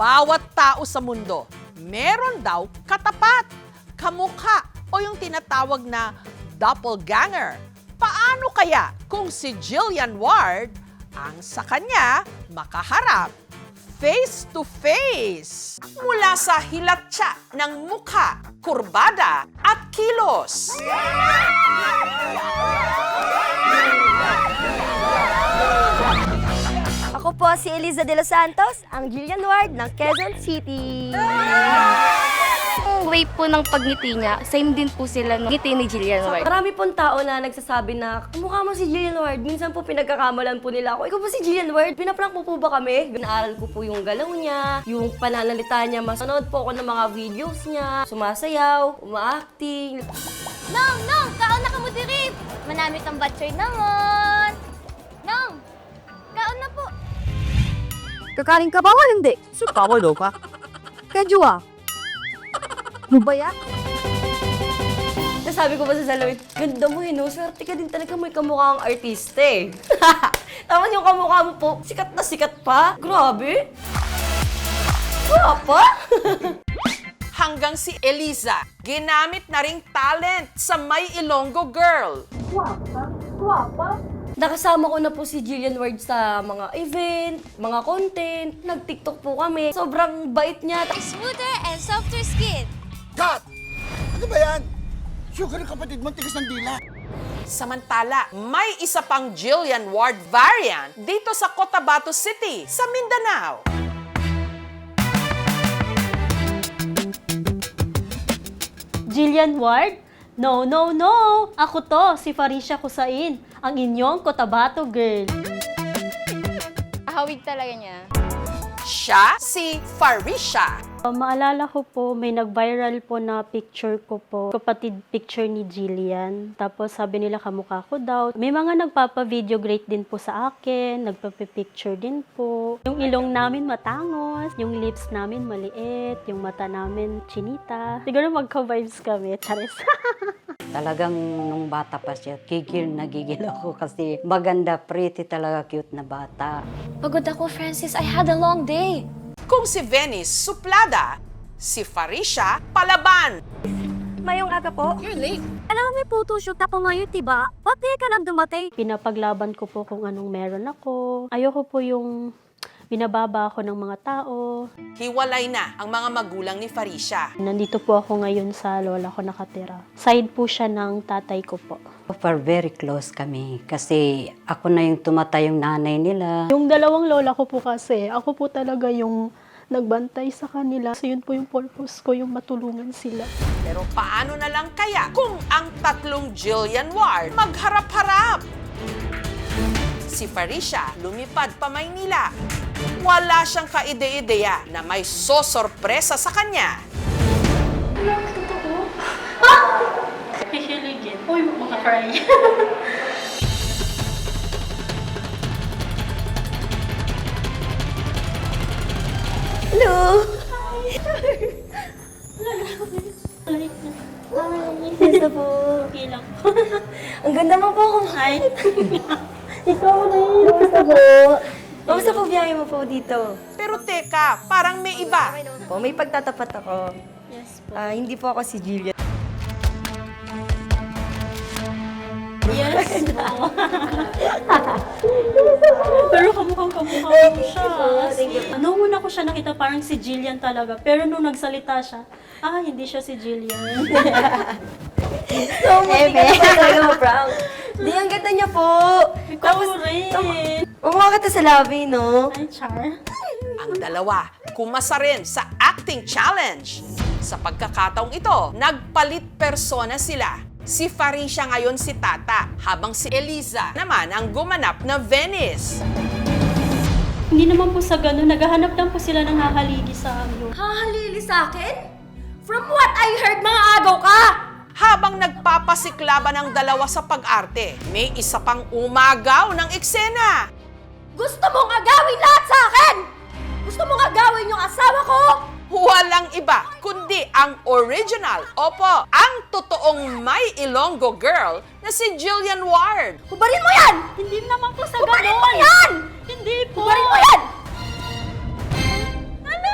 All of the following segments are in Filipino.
Bawat tao sa mundo, meron daw katapat, kamukha o yung tinatawag na doppelganger. Paano kaya kung si Jillian Ward ang sa kanya makaharap face to face? Mula sa hilatsa ng mukha, kurbada at kilos. Ako po si Eliza de los Santos, ang Jillian Ward ng Quezon City. Yung way po ng pagngiti niya, same din po sila ng ngiti ni Jillian Ward. Marami pong tao na nagsasabi na, mukha mo si Jillian Ward. Minsan po pinagkakamalan po nila ako. Ikaw po si Jillian Ward? Pinaprank mo po ba kami? Inaaral ko po yung galaw niya, yung pananalita niya. Manood po ako ng mga videos niya. Sumasayaw, uma-acting. Nong! Kaon na ka mo diri! Manamit ang batchoy naman! Nong! Kaon na po! Kakain ka ba o hindi? Pawalo ka. Kajua. Lubaya? Sabi ko pa sa salawin, ganda mo no? Swerte ka din talaga, may kamukha kang artista eh. Tama yung kamukha mo po, sikat na sikat pa. Grabe. Guwapa. Hanggang si Eliza, ginamit na ring talent sa May Ilonggo Girl. Nakasama ko na po si Jillian Ward sa mga event, mga content. Nag-TikTok po kami. Sobrang bait niya. Smoother and softer skin. Cut! Ano ba yan? Sugar ng kapatid mo, tigas ng dila. Samantala, may isa pang Jillian Ward variant dito sa Cotabato City, sa Mindanao. Jillian Ward? No! Ako to, si Faricia Kusain, ang inyong Cotabato girl. Hawig talaga niya. Siya si Faricia. Maalala ko po, may nag-viral po na picture ko po. Kapatid picture ni Jillian. Tapos sabi nila kamukha ko daw. May mga nagpapa-video great din po sa akin. Nagpapa-picture din po. Yung ilong namin matangos. Yung lips namin maliit. Yung mata namin chinita. Siguro magka-vibes kami. Charis. Talagang nung bata pa siya, gigil ako kasi maganda, pretty talaga, cute na bata. Pagod ako, Francis. I had a long day. Kung si Venice suplada, si Faricia palaban. Mayong aga po. You're late. Alam mo, may photoshoot ako ngayon, diba? Ba't di ka lang dumatay? Pinapaglaban ko po kung anong meron ako. Ayoko po yung binababa ako ng mga tao. Hiwalay na ang mga magulang ni Faricia. Nandito po ako ngayon sa lola ko nakatira. Side po siya ng tatay ko po. For very close kami kasi ako na yung tumatay yung nanay nila. Yung dalawang lola ko po kasi, ako po talaga yung nagbantay sa kanila. So yun po yung purpose ko, yung matulungan sila. Pero paano na lang kaya kung ang tatlong Jillian Ward magharap-harap? Si Faricia lumipad pa Maynila. Wala siyang kaide-ideya na may sosorpresa sa kanya. Hihiligin. Uy, makakry. Hello! Basta po. Okay lang. Ang ganda mo po. Hi. Ikaw na yun. Basta po. Kamusta po biyahe mo po dito? Pero teka, parang may iba. Po, may pagtatapat ako. Yes po. Hindi po ako si Jillian. Yes po. Pero kamukha mo siya. Noong una ko siya nakita, parang si Jillian talaga. Pero nung nagsalita siya, hindi siya si Jillian. So, hindi ka na talaga ma-prank. Di, ang ganda niya po. Ikaw rin. Umuha ka sa labi, no? Ay, Char. Ang dalawa, kumasa rin sa acting challenge. Sa pagkakataong ito, nagpalit persona sila. Si Faricia ngayon si Tata, habang si Eliza naman ang gumanap na Venice. Hindi naman po sa ganun. Naghahanap lang po sila ng hahaligi sa amin. Hahalili sa akin? From what I heard, mga agaw ka! Habang nagpapasiklaban ang dalawa sa pag-arte, may isa pang umagaw ng eksena. Gusto mong agawin lahat sa akin! Gusto mong agawin yung asawa ko! Walang iba kundi ang original, opo, ang totoong May Ilonggo Girl na si Jillian Ward. Hubarin mo yan! Hindi naman po sa Hubarin ganun. mo yan! Hindi po. Hubarin mo yan! Ano?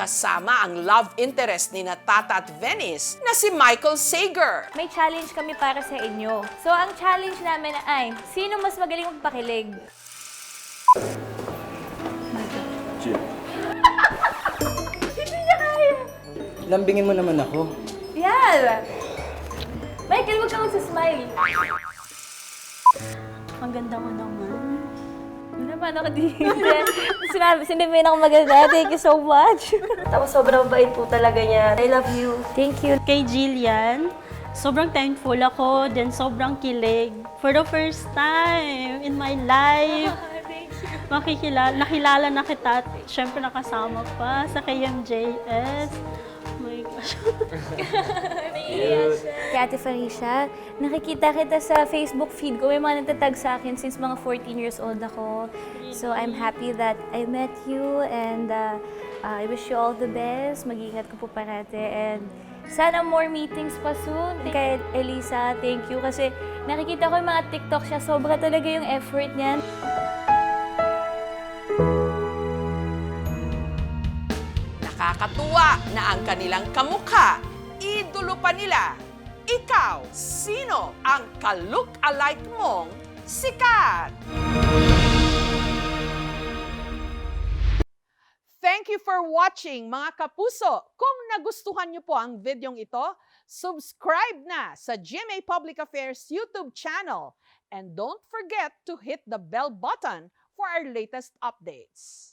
kasama ang love interest ni Tata at Venice na si Michael Sager. May challenge kami para sa inyo. So, ang challenge namin ay, sino mas magaling magpakilig? Hindi niya kaya. Lambingin mo naman ako. Yan! Michael, huwag ka magsasmile. Ang ganda mo naman. Ano naman ako dito? Sinabihin ako maganda. Thank you so much. Tapos sobrang bait po talaga niya. I love you. Thank you. Kay Jillian, sobrang thankful ako, then sobrang kilig. For the first time in my life, nakilala na kita at syempre nakasama pa sa KMJS. Oh my gosh. Kay Ate Felicia, nakikita kita sa Facebook feed ko. May mga nagtatag sa akin since mga 14 years old ako. So I'm happy that I met you and I wish you all the best. Mag-ingat ko po parate and sana more meetings pa soon. Kay Elisa, thank you kasi nakikita ko yung mga TikTok siya. Sobra talaga yung effort niya. Nakakatuwa na ang kanilang kamukha, idolo pa nila. Ikaw, sino ang ka-look-alike mong sikat? Thank you for watching, mga kapuso. Kung nagustuhan niyo po ang videong ito, subscribe na sa GMA Public Affairs YouTube channel. And don't forget to hit the bell button for our latest updates.